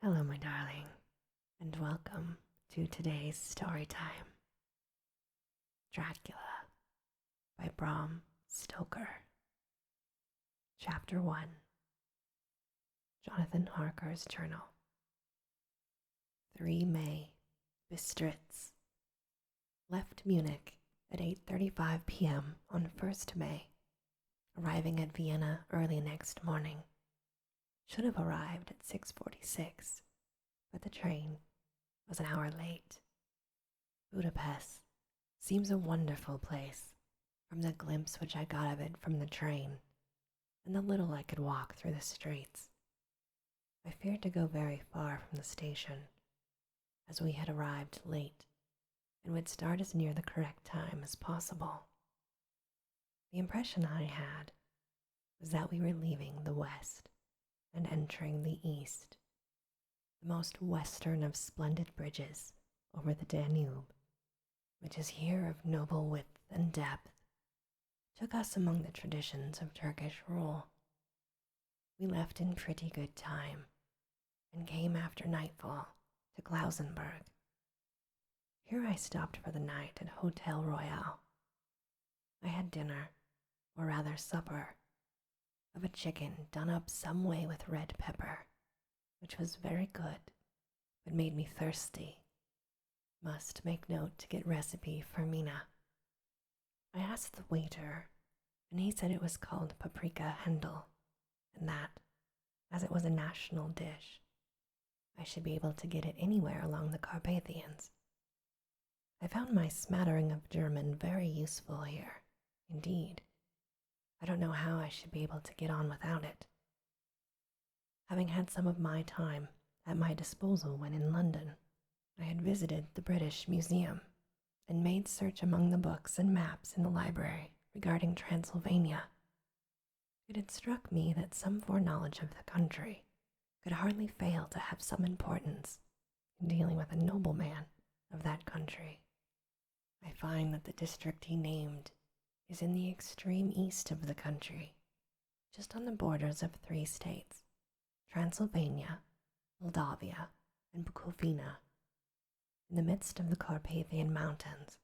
Hello, my darling, and welcome to today's story time. Dracula by Bram Stoker. Chapter 1. Jonathan Harker's Journal. 3 May, Bistritz. Left Munich at 8:35 p.m. on 1st May, arriving at Vienna early next morning. Should have arrived at 6:46, but the train was an hour late. Budapest seems a wonderful place from the glimpse which I got of it from the train and the little I could walk through the streets. I feared to go very far from the station, as we had arrived late and would start as near the correct time as possible. The impression I had was that we were leaving the west and entering the east, the most western of splendid bridges over the Danube, which is here of noble width and depth, took us among the traditions of Turkish rule. We left in pretty good time and came after nightfall to Klausenburg. Here I stopped for the night at Hotel Royal. I had dinner, or rather supper, of a chicken done up some way with red pepper, which was very good, but made me thirsty. Must make note to get recipe for Mina. I asked the waiter, and he said it was called paprika hendel, and that, as it was a national dish, I should be able to get it anywhere along the Carpathians. I found my smattering of German very useful here, indeed. I don't know how I should be able to get on without it. Having had some of my time at my disposal when in London, I had visited the British Museum and made search among the books and maps in the library regarding Transylvania. It had struck me that some foreknowledge of the country could hardly fail to have some importance in dealing with a nobleman of that country. I find that the district he named is in the extreme east of the country, just on the borders of 3 states, Transylvania, Moldavia, and Bukovina, in the midst of the Carpathian Mountains,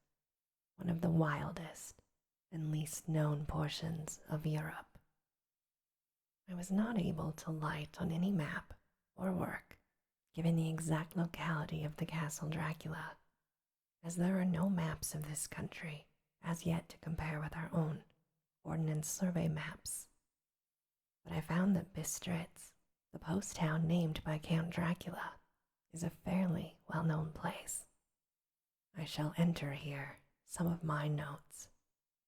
one of the wildest and least known portions of Europe. I was not able to light on any map or work giving the exact locality of the Castle Dracula, as there are no maps of this country as yet to compare with our own Ordnance Survey maps. But I found that Bistritz, the post town named by Count Dracula, is a fairly well-known place. I shall enter here some of my notes,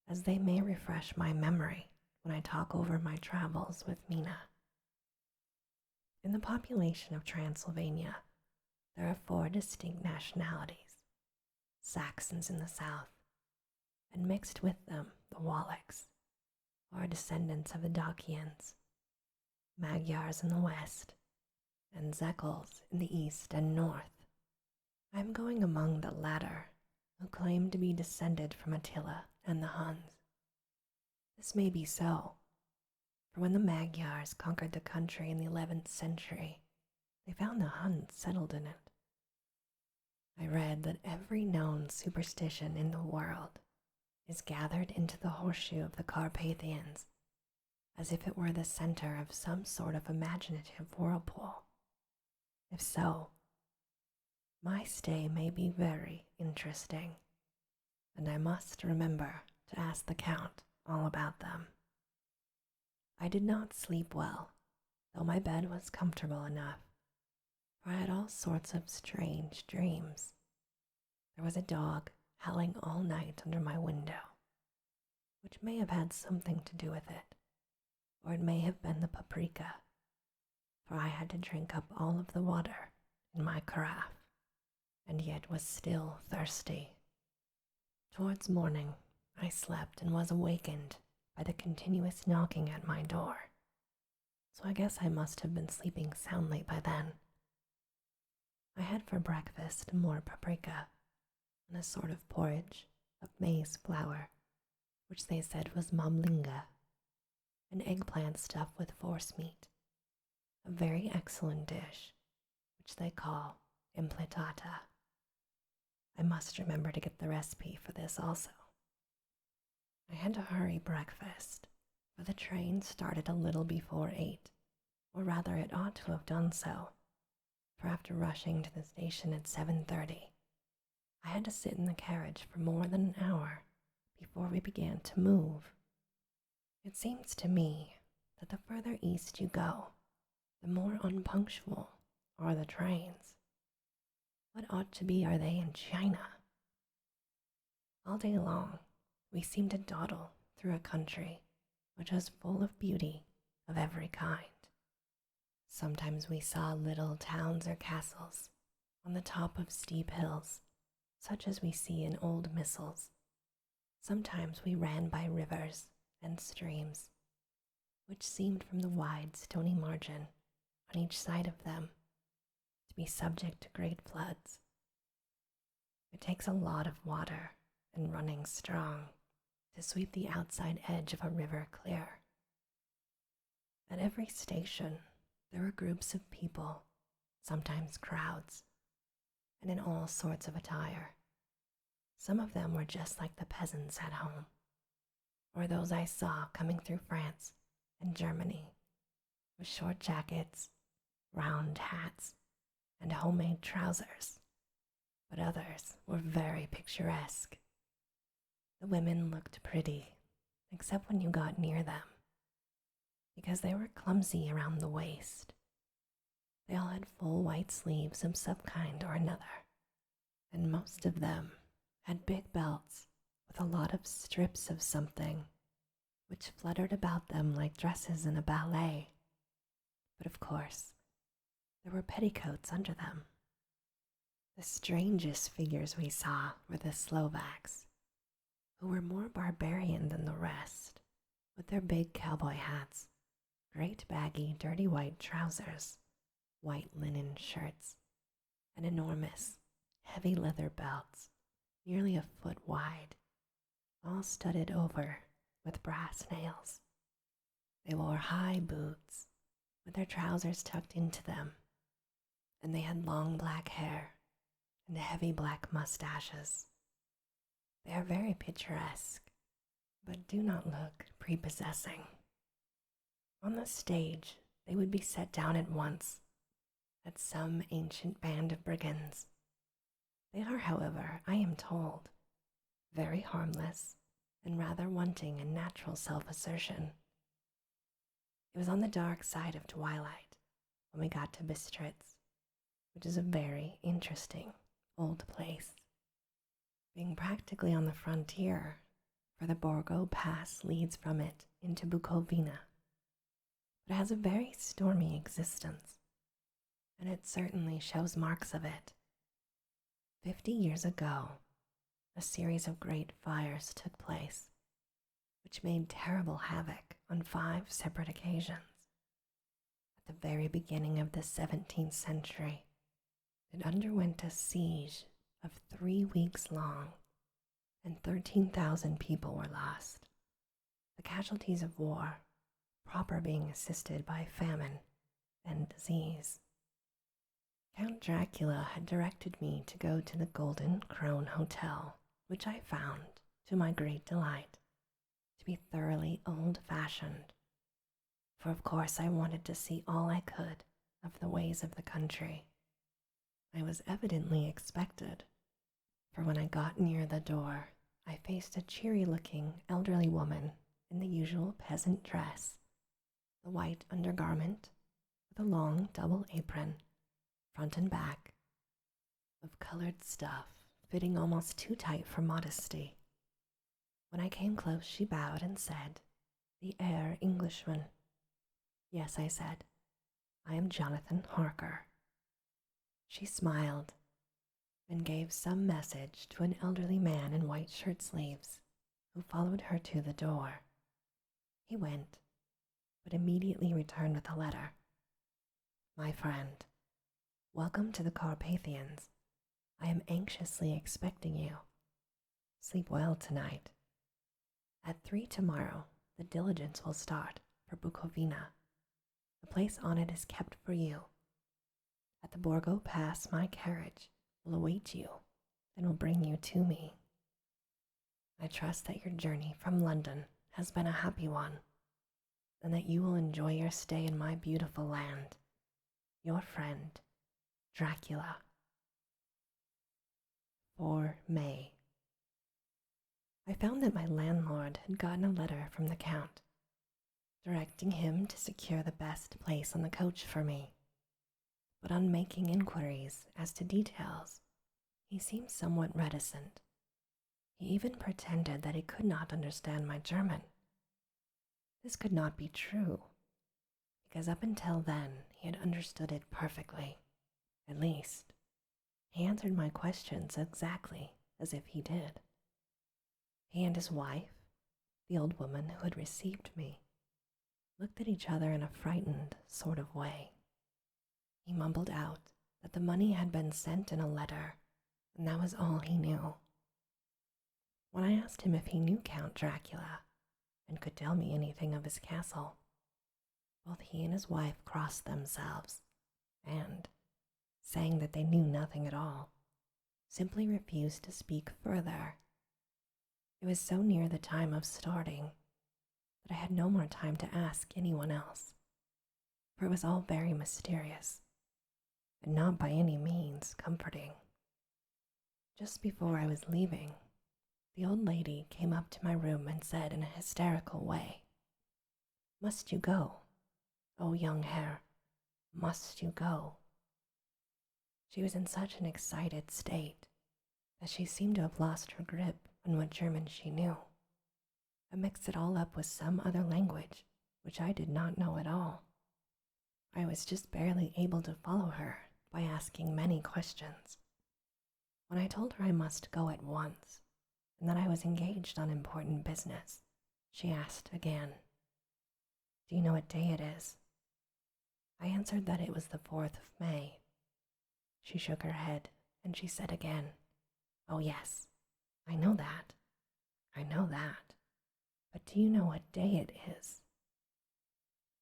as they may refresh my memory when I talk over my travels with Mina. In the population of Transylvania, there are 4 distinct nationalities: Saxons in the south, and mixed with them the Wallachs, who are descendants of the Dacians, Magyars in the west, and Zekels in the east and north. I am going among the latter, who claim to be descended from Attila and the Huns. This may be so, for when the Magyars conquered the country in the 11th century, they found the Huns settled in it. I read that every known superstition in the world is gathered into the horseshoe of the Carpathians, as if it were the center of some sort of imaginative whirlpool. If so, my stay may be very interesting, and I must remember to ask the Count all about them. I did not sleep well, though my bed was comfortable enough, for I had all sorts of strange dreams. There was a dog howling all night under my window, which may have had something to do with it, or it may have been the paprika, for I had to drink up all of the water in my carafe, and yet was still thirsty. Towards morning, I slept and was awakened by the continuous knocking at my door, so I guess I must have been sleeping soundly by then. I had for breakfast more paprika and a sort of porridge of maize flour, which they said was mamlinga, an eggplant stuffed with forcemeat, a very excellent dish, which they call impletata. I must remember to get the recipe for this also. I had to hurry breakfast, for the train started a little before 8, or rather it ought to have done so, for after rushing to the station at 7:30, I had to sit in the carriage for more than an hour before we began to move. It seems to me that the further east you go, the more unpunctual are the trains. What ought to be are they in China? All day long, we seemed to dawdle through a country which was full of beauty of every kind. Sometimes we saw little towns or castles on the top of steep hills, such as we see in old missals. Sometimes we ran by rivers and streams, which seemed from the wide stony margin on each side of them to be subject to great floods. It takes a lot of water and running strong to sweep the outside edge of a river clear. At every station there were groups of people, sometimes crowds, and in all sorts of attire. Some of them were just like the peasants at home, or those I saw coming through France and Germany, with short jackets, round hats, and homemade trousers, but others were very picturesque. The women looked pretty, except when you got near them, because they were clumsy around the waist. They all had full white sleeves of some kind or another, and most of them had big belts with a lot of strips of something, which fluttered about them like dresses in a ballet. But of course, there were petticoats under them. The strangest figures we saw were the Slovaks, who were more barbarian than the rest, with their big cowboy hats, great baggy dirty white trousers, white linen shirts, and enormous heavy leather belts, nearly a foot wide, all studded over with brass nails. They wore high boots, with their trousers tucked into them, and they had long black hair and heavy black mustaches. They are very picturesque, but do not look prepossessing. On the stage, they would be set down at once at some ancient band of brigands. They are, however, I am told, very harmless and rather wanting in natural self-assertion. It was on the dark side of twilight when we got to Bistritz, which is a very interesting old place, being practically on the frontier, for the Borgo Pass leads from it into Bukovina. But it has a very stormy existence, and it certainly shows marks of it. 50 years ago, a series of great fires took place, which made terrible havoc on 5 separate occasions. At the very beginning of the 17th century, it underwent a siege of 3 weeks long, and 13,000 people were lost. The casualties of war, proper being assisted by famine and disease. Count Dracula had directed me to go to the Golden Crone Hotel, which I found, to my great delight, to be thoroughly old-fashioned, for of course I wanted to see all I could of the ways of the country. I was evidently expected, for when I got near the door, I faced a cheery-looking elderly woman in the usual peasant dress, the white undergarment with a long double apron, front and back, of colored stuff fitting almost too tight for modesty. When I came close, she bowed and said, "The Herr Englishman." "Yes," I said, "I am Jonathan Harker." She smiled and gave some message to an elderly man in white shirt sleeves who followed her to the door. He went, but immediately returned with a letter. "My friend, welcome to the Carpathians. I am anxiously expecting you. Sleep well tonight. At 3 tomorrow, the diligence will start for Bukovina. The place on it is kept for you. At At the Borgo Pass, my carriage will await you and will bring you to me. I trust that your journey from London has been a happy one, and that you will enjoy your stay in my beautiful land. Your friend, Dracula. For May. I found that my landlord had gotten a letter from the Count, directing him to secure the best place on the coach for me. But on making inquiries as to details, he seemed somewhat reticent. He even pretended that he could not understand my German. This could not be true, because up until then he had understood it perfectly. At least, he answered my questions exactly as if he did. He and his wife, the old woman who had received me, looked at each other in a frightened sort of way. He mumbled out that the money had been sent in a letter, and that was all he knew. When I asked him if he knew Count Dracula and could tell me anything of his castle, both he and his wife crossed themselves and, saying that they knew nothing at all, simply refused to speak further. It was so near the time of starting that I had no more time to ask anyone else, for it was all very mysterious and not by any means comforting. Just before I was leaving, the old lady came up to my room and said in a hysterical way, "Must you go? Oh, young Herr, must you go?" She was in such an excited state that she seemed to have lost her grip on what German she knew, and mixed it all up with some other language which I did not know at all. I was just barely able to follow her by asking many questions. When I told her I must go at once and that I was engaged on important business, she asked again, "Do you know what day it is?" I answered that it was the 4th of May. She shook her head and she said again, "Oh yes, I know that. I know that. But do you know what day it is?"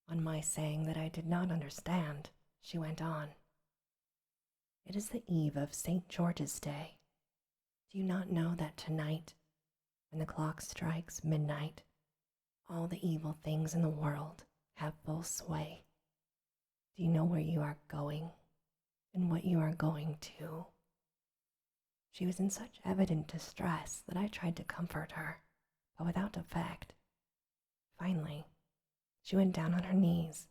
On my saying that I did not understand, she went on, "It is the eve of St. George's Day. Do you not know that tonight, when the clock strikes midnight, all the evil things in the world have full sway? Do you know where you are going and what you are going to?" She was in such evident distress that I tried to comfort her, but without effect. Finally, she went down on her knees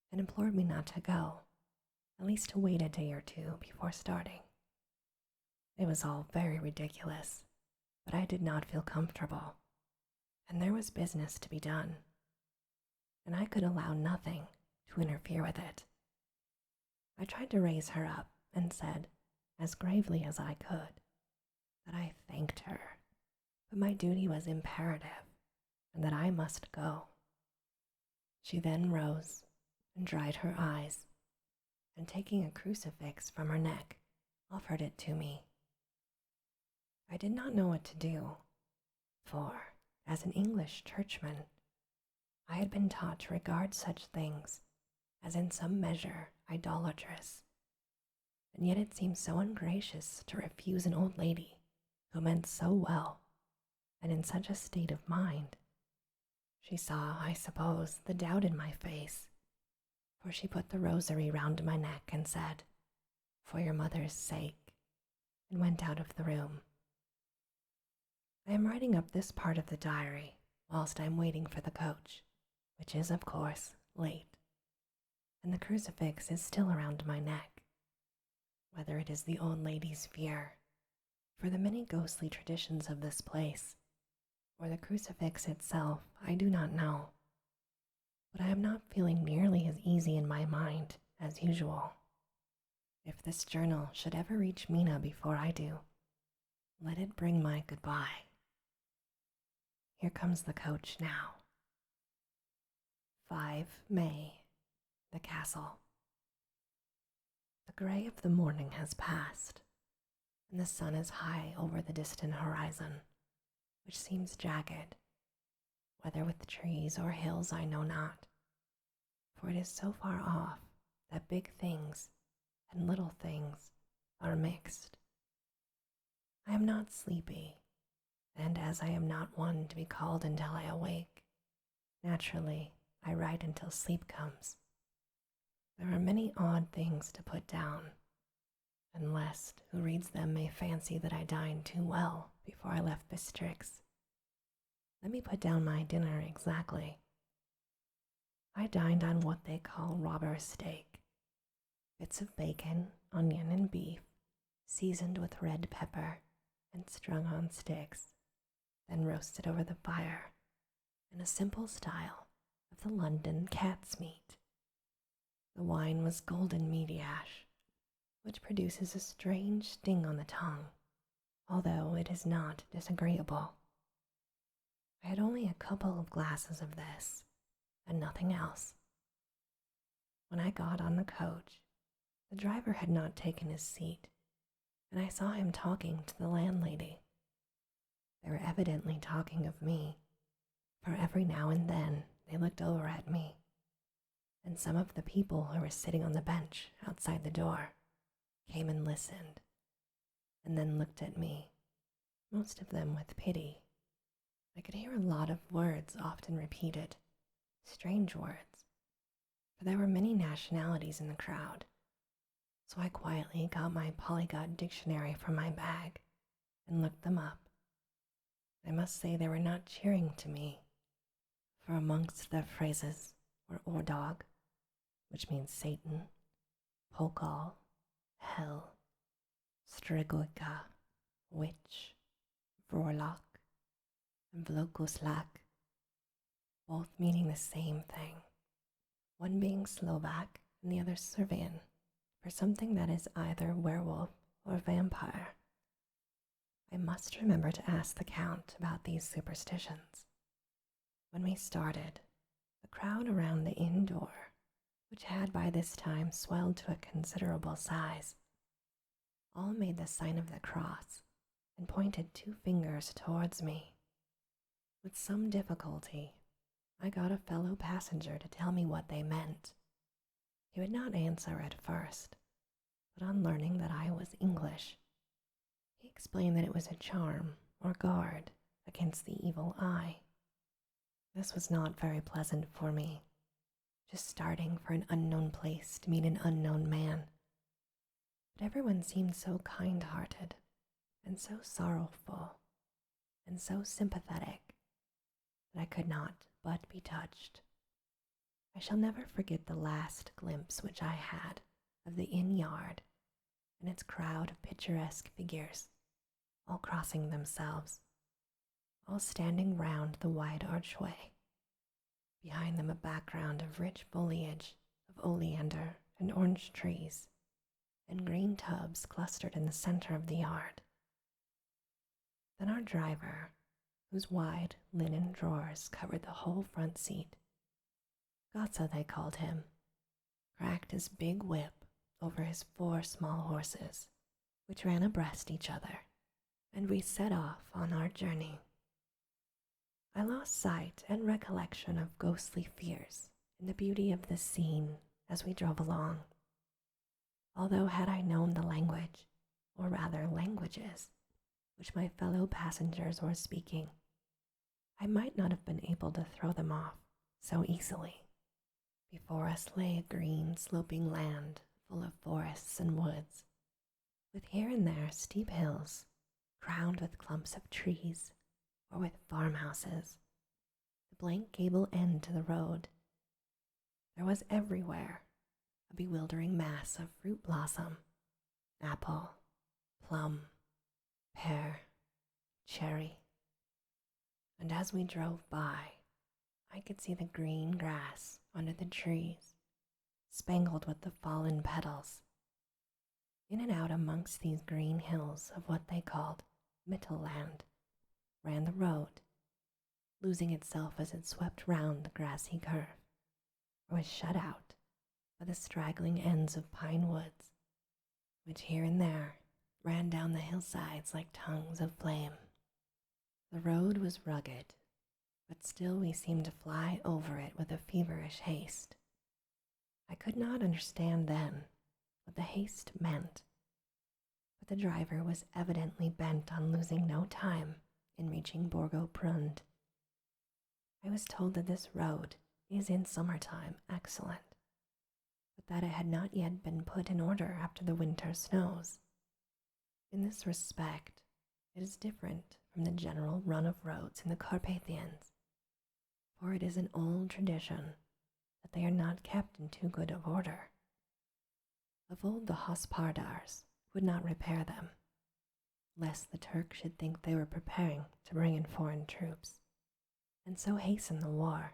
and implored me not to go, at least to wait a day or two before starting. It was all very ridiculous, but I did not feel comfortable, and there was business to be done, and I could allow nothing to interfere with it. I tried to raise her up and said, as gravely as I could, that I thanked her, but my duty was imperative and that I must go. She then rose and dried her eyes, and taking a crucifix from her neck, offered it to me. I did not know what to do, for, as an English churchman, I had been taught to regard such things as in some measure idolatrous, and yet it seemed so ungracious to refuse an old lady who meant so well and in such a state of mind. She saw, I suppose, the doubt in my face, for she put the rosary round my neck and said, "For your mother's sake," and went out of the room. I am writing up this part of the diary whilst I am waiting for the coach, which is, of course, late, and the crucifix is still around my neck. Whether it is the old lady's fear for the many ghostly traditions of this place, or the crucifix itself, I do not know, but I am not feeling nearly as easy in my mind as usual. If this journal should ever reach Mina before I do, let it bring my goodbye. Here comes the coach now. 5 May, the castle. The gray of the morning has passed, and the sun is high over the distant horizon, which seems jagged, whether with trees or hills I know not, for it is so far off that big things had and little things are mixed. I am not sleepy, and as I am not one to be called until I awake, naturally I write until sleep comes. There are many odd things to put down, and lest who reads them may fancy that I dined too well before I left Bistrix. Let me put down my dinner exactly. I dined on what they call robber steak, bits of bacon, onion, and beef, seasoned with red pepper and strung on sticks, then roasted over the fire in a simple style of the London cat's meat. The wine was golden mediash, which produces a strange sting on the tongue, although it is not disagreeable. I had only a couple of glasses of this, and nothing else. When I got on the coach, the driver had not taken his seat, and I saw him talking to the landlady. They were evidently talking of me, for every now and then they looked over at me, and some of the people who were sitting on the bench outside the door came and listened, and then looked at me, most of them with pity. I could hear a lot of words often repeated, strange words, for there were many nationalities in the crowd, so I quietly got my polyglot dictionary from my bag and looked them up. I must say they were not cheering to me, for amongst their phrases were Ordog, which means Satan, Pokal, Hell, Stregoika, Witch, Vorlock, and Vlokoslak, both meaning the same thing, one being Slovak and the other Serbian, for something that is either werewolf or vampire. I must remember to ask the Count about these superstitions. When we started, the crowd around the inn door, which had by this time swelled to a considerable size, all made the sign of the cross and pointed 2 fingers towards me. With some difficulty, I got a fellow passenger to tell me what they meant. He would not answer at first, but on learning that I was English, he explained that it was a charm or guard against the evil eye. This was not very pleasant for me, just starting for an unknown place to meet an unknown man. But everyone seemed so kind-hearted and so sorrowful and so sympathetic that I could not but be touched. I shall never forget the last glimpse which I had of the inn yard and its crowd of picturesque figures, all crossing themselves, all standing round the wide archway. Behind them a background of rich foliage of oleander and orange trees, and green tubs clustered in the center of the yard. Then our driver, whose wide linen drawers covered the whole front seat, Gotza they called him, cracked his big whip over his 4 small horses, which ran abreast each other, and we set off on our journey. I lost sight and recollection of ghostly fears in the beauty of the scene as we drove along, although had I known the language, or rather languages, which my fellow passengers were speaking, I might not have been able to throw them off so easily. Before us lay a green, sloping land full of forests and woods, with here and there steep hills crowned with clumps of trees or with farmhouses, the blank gable end to the road. There was everywhere a bewildering mass of fruit blossom, apple, plum, pear, cherry, and as we drove by, I could see the green grass under the trees, spangled with the fallen petals. In and out amongst these green hills of what they called Mittelland ran the road, losing itself as it swept round the grassy curve, or was shut out by the straggling ends of pine woods, which here and there ran down the hillsides like tongues of flame. The road was rugged, but still we seemed to fly over it with a feverish haste. I could not understand then what the haste meant, but the driver was evidently bent on losing no time in reaching Borgo Prund. I was told that this road is in summertime excellent, but that it had not yet been put in order after the winter snows. In this respect, it is different from the general run of roads in the Carpathians, for it is an old tradition that they are not kept in too good of order. Of old the hospardars would not repair them, lest the Turks should think they were preparing to bring in foreign troops, and so hasten the war,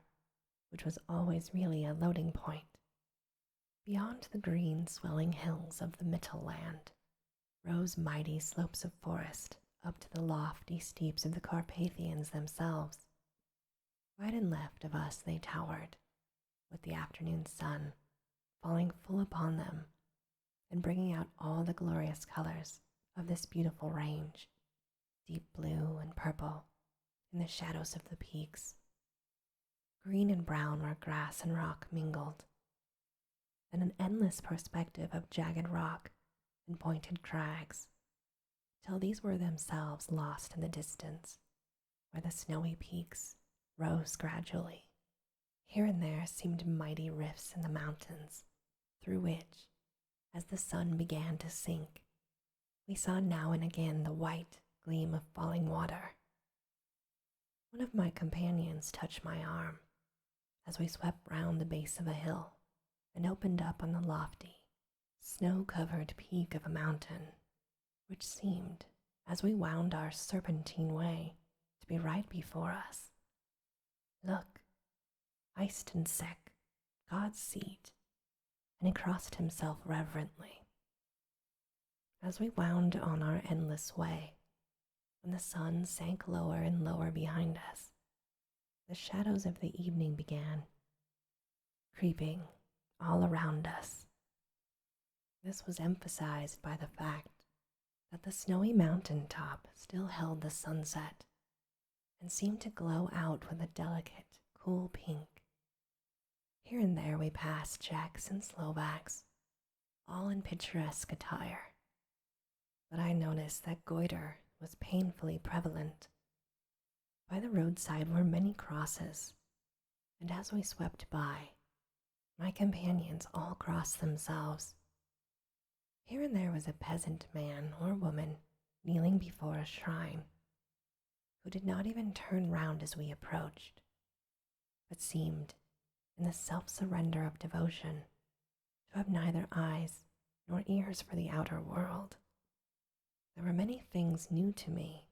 which was always really a loading point. Beyond the green swelling hills of the Mittelland rose mighty slopes of forest up to the lofty steeps of the Carpathians themselves. Right and left of us they towered, with the afternoon sun falling full upon them and bringing out all the glorious colors of this beautiful range, deep blue and purple in the shadows of the peaks, green and brown where grass and rock mingled, and an endless perspective of jagged rock and pointed crags, till these were themselves lost in the distance, where the snowy peaks rose gradually. Here and there seemed mighty rifts in the mountains, through which, as the sun began to sink, we saw now and again the white gleam of falling water. One of my companions touched my arm as we swept round the base of a hill and opened up on the lofty, snow-covered peak of a mountain, which seemed, as we wound our serpentine way, to be right before us. Look, Eistenseck, God's seat, and he crossed himself reverently. As we wound on our endless way, when the sun sank lower and lower behind us, the shadows of the evening began, creeping all around us. This was emphasized by the fact that the snowy mountain top still held the sunset and seemed to glow out with a delicate, cool pink. Here and there we passed Czechs and Slovaks, all in picturesque attire, but I noticed that goiter was painfully prevalent. By the roadside were many crosses, and as we swept by, my companions all crossed themselves. Here and there was a peasant man or woman kneeling before a shrine, who did not even turn round as we approached, but seemed, in the self-surrender of devotion, to have neither eyes nor ears for the outer world. There were many things new to me,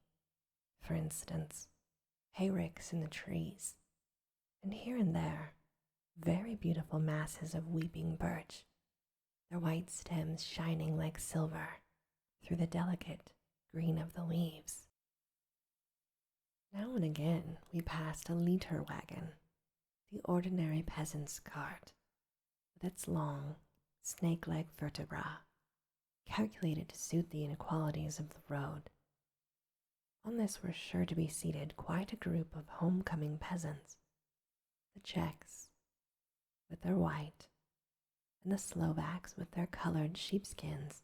for instance, hayricks in the trees, and here and there, very beautiful masses of weeping birch, their white stems shining like silver through the delicate green of the leaves. Now and again we passed a litter wagon, the ordinary peasant's cart, with its long, snake-like vertebra, calculated to suit the inequalities of the road. On this were sure to be seated quite a group of homecoming peasants, the Czechs with their white, and the Slovaks with their colored sheepskins,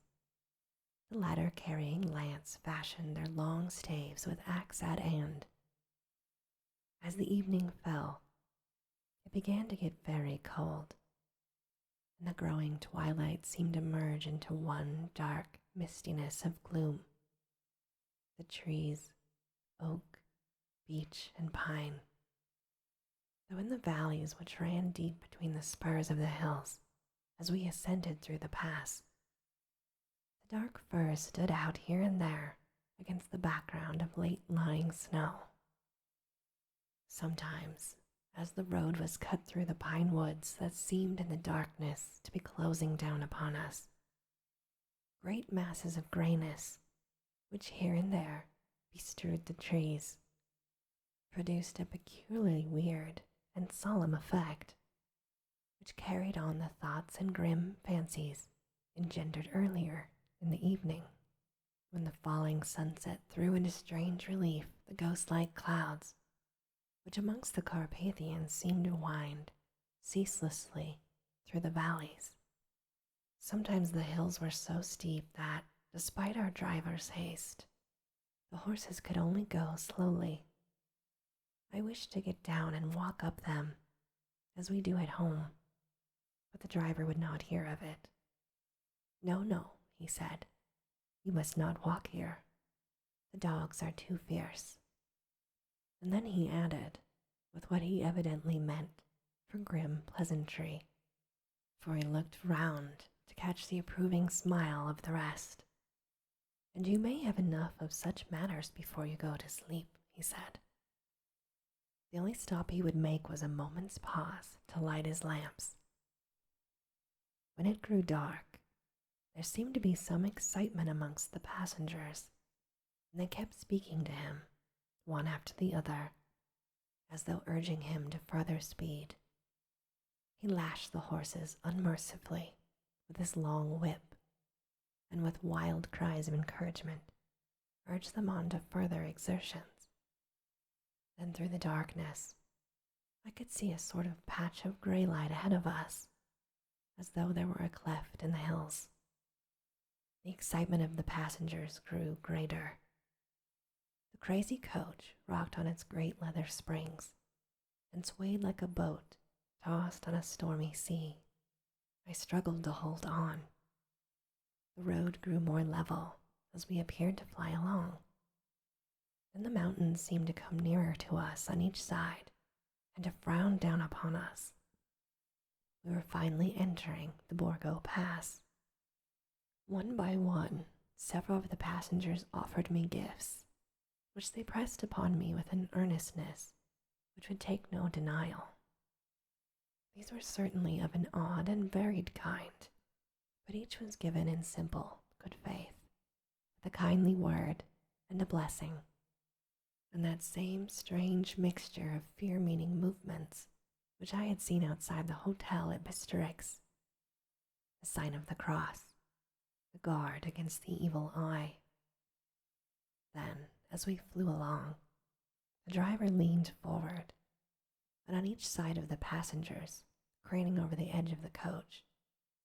the latter carrying lance fashioned their long staves with axe at hand. As the evening fell, it began to get very cold, and the growing twilight seemed to merge into one dark mistiness of gloom. The trees, oak, beech, and pine, though in the valleys which ran deep between the spurs of the hills as we ascended through the pass, the dark firs stood out here and there against the background of late-lying snow. Sometimes, as the road was cut through the pine woods that seemed in the darkness to be closing down upon us, great masses of grayness, which here and there bestrewed the trees, produced a peculiarly weird and solemn effect, which carried on the thoughts and grim fancies engendered earlier in the evening, when the falling sunset threw into strange relief the ghost-like clouds, which amongst the Carpathians seemed to wind ceaselessly through the valleys. Sometimes the hills were so steep that, despite our driver's haste, the horses could only go slowly. I wished to get down and walk up them, as we do at home, but the driver would not hear of it. No, no, he said, you must not walk here. The dogs are too fierce. And then he added, with what he evidently meant for grim pleasantry, for he looked round to catch the approving smile of the rest. And you may have enough of such matters before you go to sleep, he said. The only stop he would make was a moment's pause to light his lamps. When it grew dark, there seemed to be some excitement amongst the passengers, and they kept speaking to him, one after the other, as though urging him to further speed. He lashed the horses unmercifully with his long whip, and with wild cries of encouragement, urged them on to further exertions. Then through the darkness, I could see a sort of patch of gray light ahead of us, as though there were a cleft in the hills. The excitement of the passengers grew greater. The crazy coach rocked on its great leather springs and swayed like a boat tossed on a stormy sea. I struggled to hold on. The road grew more level as we appeared to fly along. Then the mountains seemed to come nearer to us on each side and to frown down upon us. We were finally entering the Borgo Pass. One by one, several of the passengers offered me gifts, which they pressed upon me with an earnestness which would take no denial. These were certainly of an odd and varied kind, but each was given in simple good faith, with a kindly word and a blessing, and that same strange mixture of fear-meaning movements which I had seen outside the hotel at picturesque, the sign of the cross, the guard against the evil eye. Then, as we flew along, the driver leaned forward, and on each side of the passengers, craning over the edge of the coach,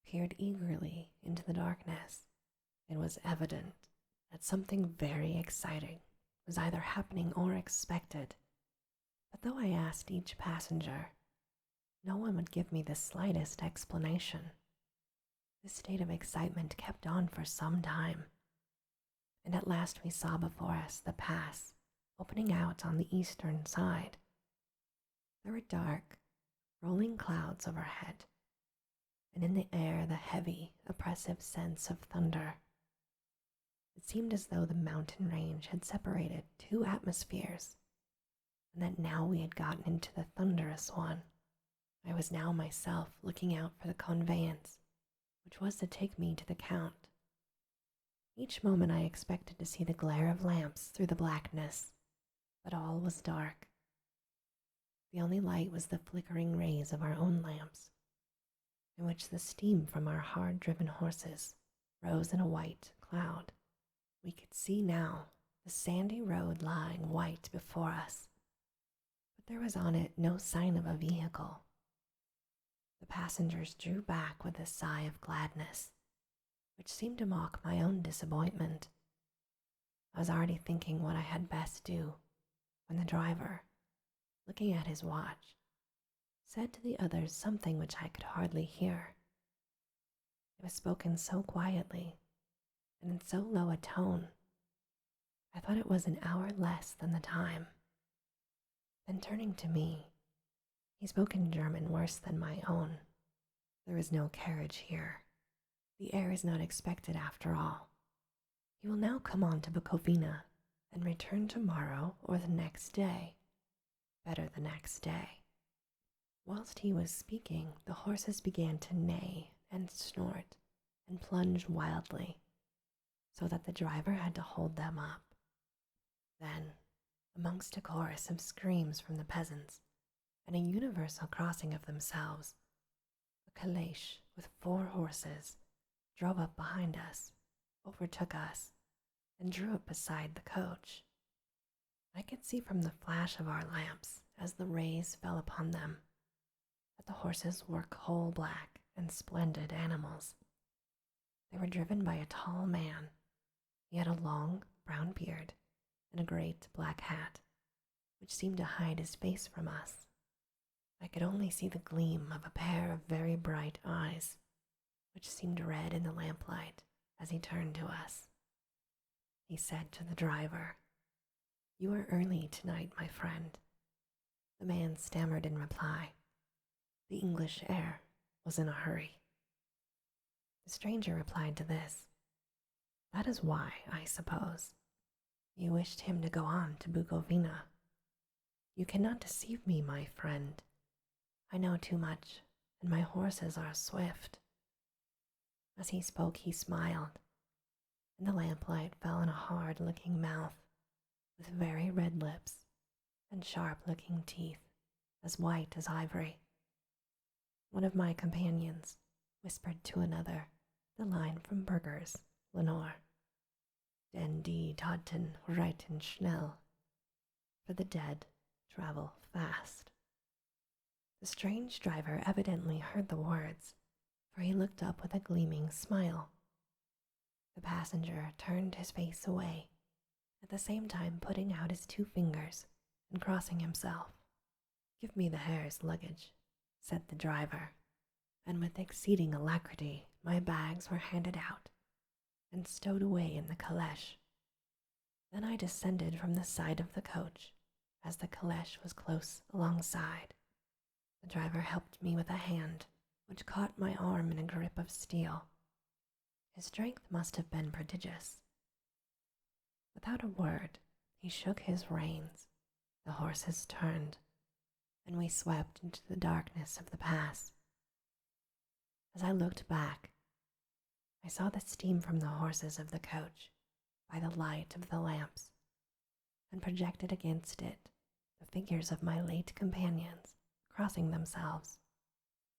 peered eagerly into the darkness. It was evident that something very exciting was either happening or expected, but though I asked each passenger, no one would give me the slightest explanation. This state of excitement kept on for some time, and at last we saw before us the pass opening out on the eastern side. There were dark, rolling clouds overhead, and in the air the heavy, oppressive sense of thunder. It seemed as though the mountain range had separated two atmospheres, and that now we had gotten into the thunderous one. I was now myself looking out for the conveyance, which was to take me to the Count. Each moment I expected to see the glare of lamps through the blackness, but all was dark. The only light was the flickering rays of our own lamps, in which the steam from our hard-driven horses rose in a white cloud. We could see now the sandy road lying white before us, but there was on it no sign of a vehicle. The passengers drew back with a sigh of gladness, which seemed to mock my own disappointment. I was already thinking what I had best do, when the driver, looking at his watch, said to the others something which I could hardly hear. It was spoken so quietly, and in so low a tone, I thought it was an hour less than the time. Then turning to me, he spoke in German worse than my own. There is no carriage here. The heir is not expected after all. He will now come on to Bukovina and return tomorrow or the next day. Better the next day. Whilst he was speaking, the horses began to neigh and snort and plunge wildly, so that the driver had to hold them up. Then, amongst a chorus of screams from the peasants and a universal crossing of themselves, a calèche with 4 horses drove up behind us, overtook us, and drew up beside the coach. I could see from the flash of our lamps, as the rays fell upon them, that the horses were coal black and splendid animals, They were driven by a tall man. He had a long brown beard and a great black hat, which seemed to hide his face from us. I could only see the gleam of a pair of very bright eyes, which seemed red in the lamplight as he turned to us. He said to the driver, "You are early tonight, my friend." The man stammered in reply. The English air was in a hurry. The stranger replied to this, "That is why, I suppose, you wished him to go on to Bukovina. You cannot deceive me, my friend. I know too much, and my horses are swift." As he spoke, he smiled, and the lamplight fell on a hard-looking mouth with very red lips and sharp-looking teeth as white as ivory. One of my companions whispered to another the line from Burger's Lenore, "Den die Toten reiten schnell," for the dead travel fast. The strange driver evidently heard the words, for he looked up with a gleaming smile. The passenger turned his face away, at the same time putting out his 2 fingers and crossing himself. "Give me the Herr's luggage," said the driver, and with exceeding alacrity my bags were handed out and stowed away in the caleche. Then I descended from the side of the coach as the caleche was close alongside. The driver helped me with a hand which caught my arm in a grip of steel. His strength must have been prodigious. Without a word, he shook his reins, the horses turned, and we swept into the darkness of the pass. As I looked back, I saw the steam from the horses of the coach by the light of the lamps, and projected against it the figures of my late companions crossing themselves.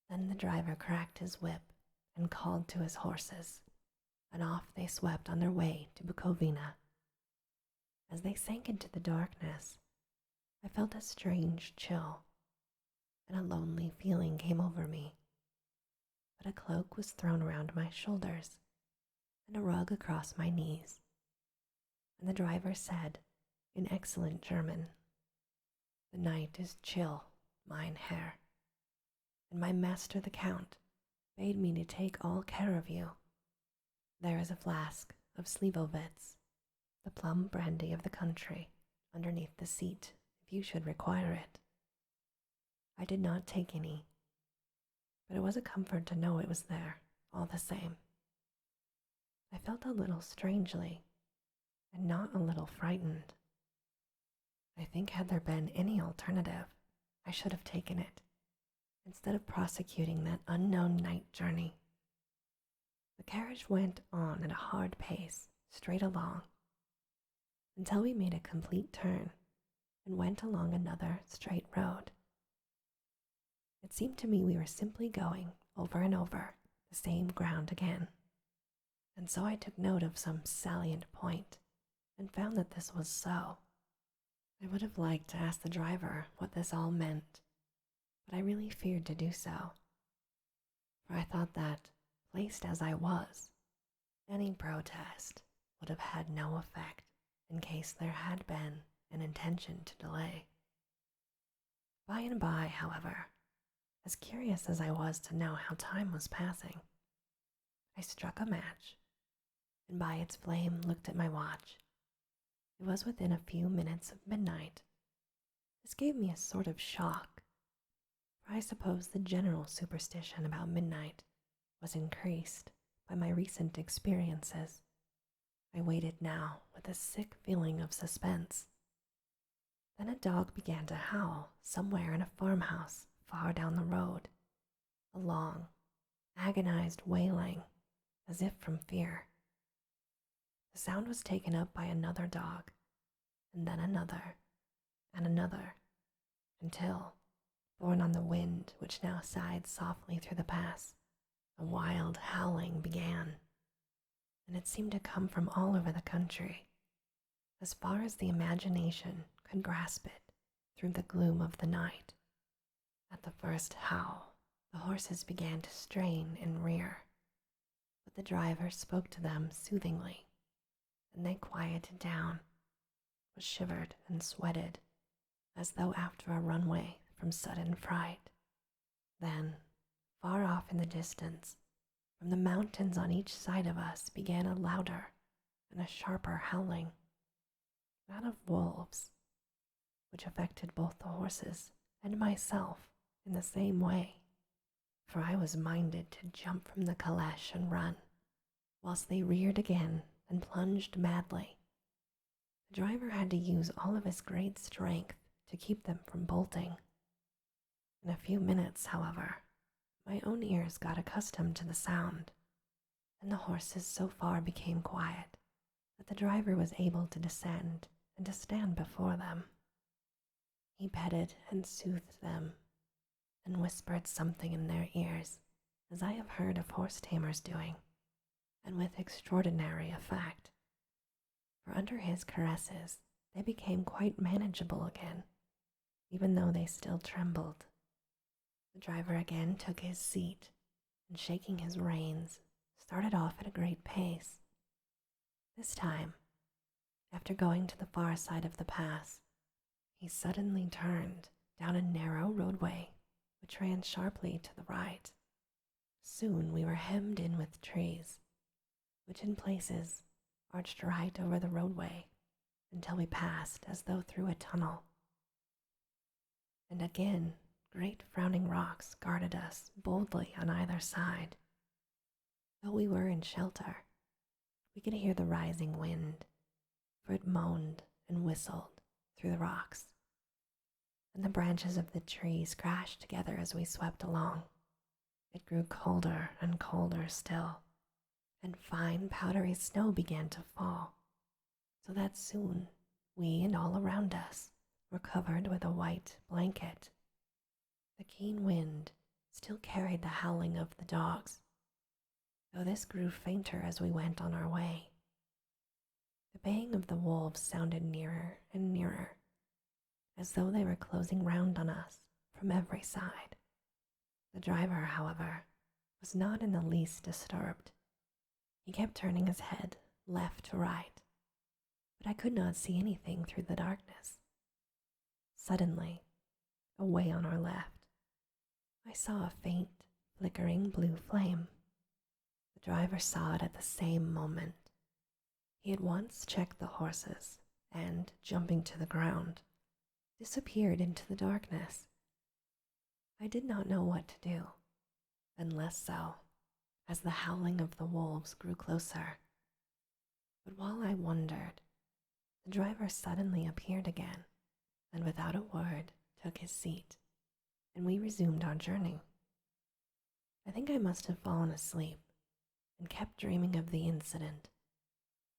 Then the driver cracked his whip and called to his horses, and off they swept on their way to Bukovina. As they sank into the darkness, I felt a strange chill, and a lonely feeling came over me. But a cloak was thrown around my shoulders, and a rug across my knees, and the driver said, in excellent German, "The night is chill, mein Herr, and my master the Count bade me to take all care of you. There is a flask of Slivovitz, the plum brandy of the country, underneath the seat if you should require it." I did not take any, but it was a comfort to know it was there all the same. I felt a little strangely, and not a little frightened. I think had there been any alternative, I should have taken it, instead of prosecuting that unknown night journey. The carriage went on at a hard pace, straight along, until we made a complete turn and went along another straight road. It seemed to me we were simply going over and over the same ground again, and so I took note of some salient point and found that this was so. I would have liked to ask the driver what this all meant, but I really feared to do so, for I thought that, placed as I was, any protest would have had no effect in case there had been an intention to delay. By and by, however, as curious as I was to know how time was passing, I struck a match, and by its flame looked at my watch. It was within a few minutes of midnight. This gave me a sort of shock, for I suppose the general superstition about midnight was increased by my recent experiences. I waited now with a sick feeling of suspense. Then a dog began to howl somewhere in a farmhouse far down the road, a long, agonized wailing, as if from fear. The sound was taken up by another dog, and then another, and another, until, borne on the wind which now sighed softly through the pass, a wild howling began, and it seemed to come from all over the country, as far as the imagination could grasp it through the gloom of the night. At the first howl, the horses began to strain and rear, but the driver spoke to them soothingly, and they quieted down, but shivered and sweated as though after a runaway from sudden fright. Then, far off in the distance, from the mountains on each side of us began a louder and a sharper howling, that of wolves, which affected both the horses and myself in the same way, for I was minded to jump from the caleche and run, whilst they reared again and plunged madly. The driver had to use all of his great strength to keep them from bolting. In a few minutes, however, my own ears got accustomed to the sound, and the horses so far became quiet that the driver was able to descend and to stand before them. He petted and soothed them, and whispered something in their ears, as I have heard of horse tamers doing, and with extraordinary effect. For under his caresses they became quite manageable again, even though they still trembled. The driver again took his seat, and shaking his reins, started off at a great pace. This time, after going to the far side of the pass, he suddenly turned down a narrow roadway which ran sharply to the right. Soon we were hemmed in with trees, which in places arched right over the roadway until we passed as though through a tunnel. And again, great frowning rocks guarded us boldly on either side. Though we were in shelter, we could hear the rising wind, for it moaned and whistled through the rocks, and the branches of the trees crashed together as we swept along. It grew colder and colder still, and fine powdery snow began to fall, so that soon we and all around us were covered with a white blanket. The keen wind still carried the howling of the dogs, though this grew fainter as we went on our way. The baying of the wolves sounded nearer and nearer, as though they were closing round on us from every side. The driver, however, was not in the least disturbed. He kept turning his head left to right, but I could not see anything through the darkness. Suddenly, away on our left, I saw a faint, flickering blue flame. The driver saw it at the same moment. He at once checked the horses and, jumping to the ground, disappeared into the darkness. I did not know what to do, and less so as the howling of the wolves grew closer. But while I wondered, the driver suddenly appeared again, and without a word took his seat, and we resumed our journey. I think I must have fallen asleep and kept dreaming of the incident,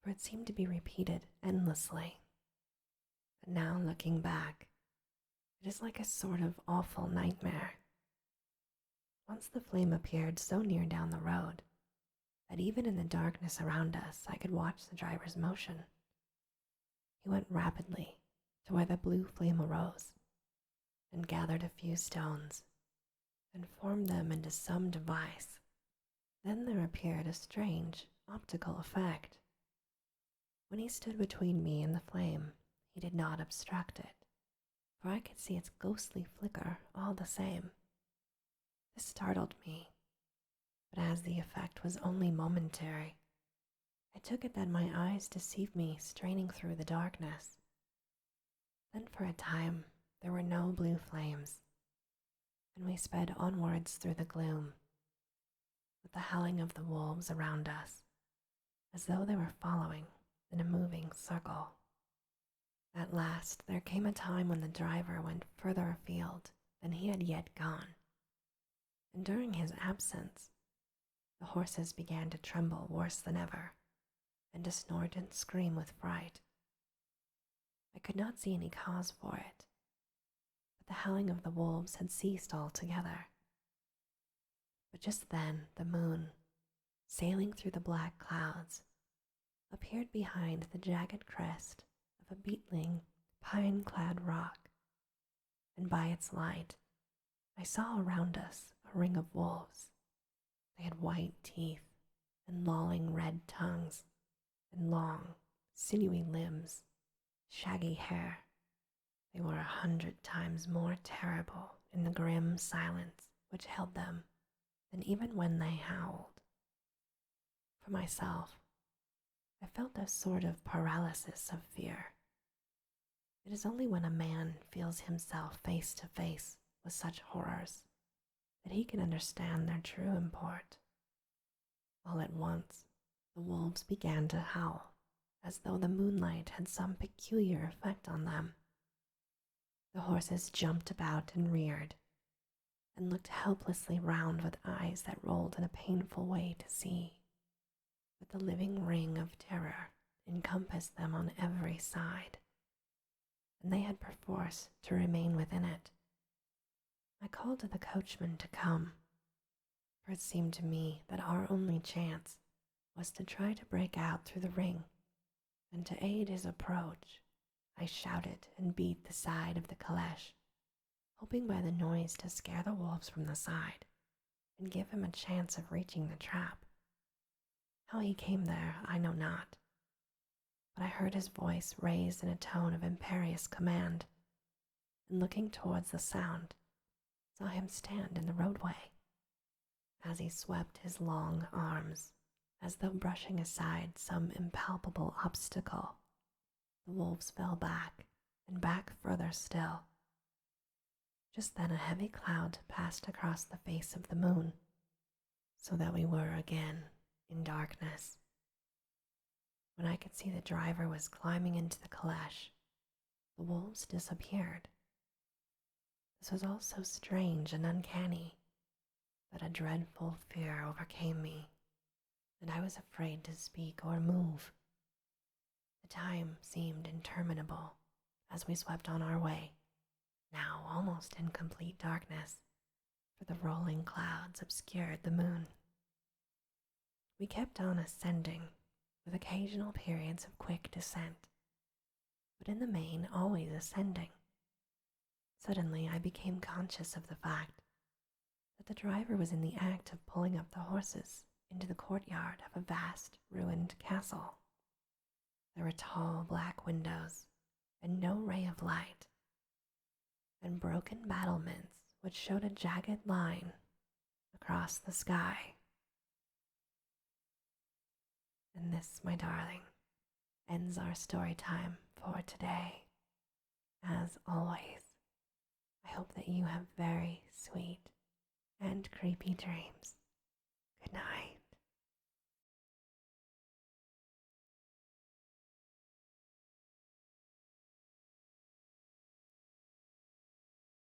for it seemed to be repeated endlessly. But now, looking back, it is like a sort of awful nightmare. Once the flame appeared so near down the road that even in the darkness around us I could watch the driver's motion. He went rapidly to where the blue flame arose and gathered a few stones and formed them into some device. Then there appeared a strange optical effect. When he stood between me and the flame, he did not obstruct it, for I could see its ghostly flicker all the same. This startled me, but as the effect was only momentary, I took it that my eyes deceived me straining through the darkness. Then for a time there were no blue flames, and we sped onwards through the gloom, with the howling of the wolves around us, as though they were following in a moving circle. At last there came a time when the driver went further afield than he had yet gone, and during his absence, the horses began to tremble worse than ever, and to snort and scream with fright. I could not see any cause for it, but the howling of the wolves had ceased altogether. But just then the moon, sailing through the black clouds, appeared behind the jagged crest of a beetling, pine-clad rock, and by its light I saw around us a ring of wolves. They had white teeth, and lolling red tongues, and long, sinewy limbs, shaggy hair. They were 100 times more terrible in the grim silence which held them than even when they howled. For myself, I felt a sort of paralysis of fear. It is only when a man feels himself face to face with such horrors that he can understand their true import. All at once, the wolves began to howl, as though the moonlight had some peculiar effect on them. The horses jumped about and reared, and looked helplessly round with eyes that rolled in a painful way to see. But the living ring of terror encompassed them on every side, and they had perforce to remain within it. I called to the coachman to come, for it seemed to me that our only chance was to try to break out through the ring, and to aid his approach, I shouted and beat the side of the caleche, hoping by the noise to scare the wolves from the side and give him a chance of reaching the trap. How he came there I know not, but I heard his voice raised in a tone of imperious command, and looking towards the sound, saw him stand in the roadway. As he swept his long arms, as though brushing aside some impalpable obstacle, the wolves fell back, and back further still. Just then a heavy cloud passed across the face of the moon, so that we were again in darkness. When I could see the driver was climbing into the caleche, the wolves disappeared. This was all so strange and uncanny that a dreadful fear overcame me, and I was afraid to speak or move. The time seemed interminable as we swept on our way, now almost in complete darkness, for the rolling clouds obscured the moon. We kept on ascending, with occasional periods of quick descent, but in the main always ascending. Suddenly I became conscious of the fact that the driver was in the act of pulling up the horses into the courtyard of a vast ruined castle. There were tall black windows and no ray of light, and broken battlements which showed a jagged line across the sky. And this, my darling, ends our story time for today. As always, I hope that you have very sweet and creepy dreams. Good night.